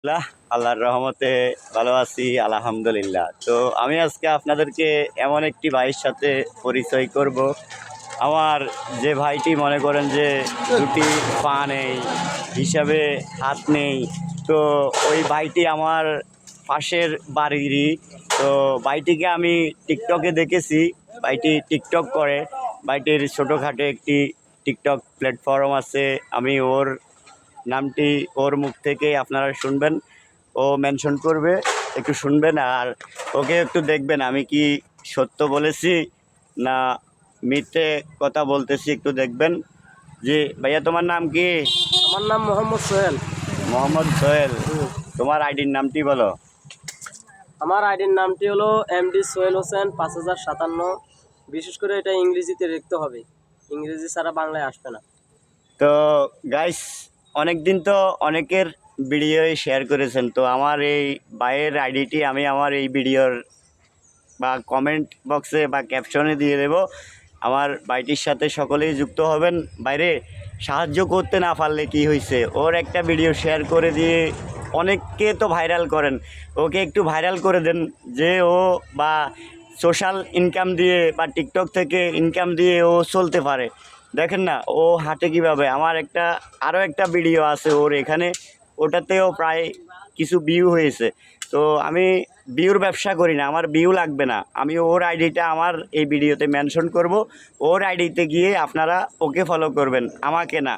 আল্লাহ আল্লাহর রহমতে ভালো আছি আলহামদুলিল্লাহ। তো আমি আজকে আপনাদেরকে এমন একটি ভাইয়ের সাথে পরিচয় করব। আমার যে ভাইটি মনে করেন যে দুটি পা নেই, হিসাবে হাত নেই। তো ওই ভাইটি আমার পাশের বাড়িরই। তো ভাইটিকে আমি টিকটকে দেখেছি, ভাইটি টিকটক করে। ভাইটির ছোটোখাটো একটি টিকটক প্ল্যাটফর্ম আছে। আমি ওর নামটি ওর মুখ থেকেই আপনারা শুনবেন, ও মেনশন করবে, একটু শুনবেন আর ওকে একটু দেখবেন আমি কি সত্য বলেছি না মিথ্যে কথা বলতেছি, একটু দেখবেন। জি ভাইয়া, তোমার নাম কি? আমার নাম মোহাম্মদ সোহেল। মোহাম্মদ সোহেল। তোমার আইডির নামটি বলো। আমার আইডির নামটি হলো এমডি সোহেল হোসেন 5057। বিশেষ করে এটা ইংরেজিতে লিখতে হবে, ইংরেজি ছাড়া বাংলায় আসবে না। তো গাইস, অনেক দিন তো অনেকের ভিডিও শেয়ার করেছেন, তো আমার এই ভাইয়ের আইডিটি আমি আমার এই ভিডিওর বা কমেন্ট বক্সে বা ক্যাপশনে দিয়ে দেব। আমার ভাইটির সাথে সকলেই যুক্ত হবেন। বাইরে সাহায্য করতে না পারলে কি হয়েছে, ওর একটা ভিডিও শেয়ার করে দিয়ে অনেককে তো ভাইরাল করেন, ওকে একটু ভাইরাল করে দেন, যে ও বা সোশ্যাল ইনকাম দিয়ে বা টিকটক থেকে ইনকাম দিয়ে ও চলতে পারে। দেখেন না ও হাঁটে কীভাবে। আমার আরও একটা ভিডিও আছে ওর এখানে, ওটাতেও প্রায় কিছু ভিউ হয়েছে। তো আমি ভিউর ব্যবসা করি না, আমার ভিউ লাগবে না। আমি ওর আইডিটা আমার এই ভিডিওতে মেনশন করব, ওর আইডিতে গিয়ে আপনারা ওকে ফলো করবেন, আমাকে না।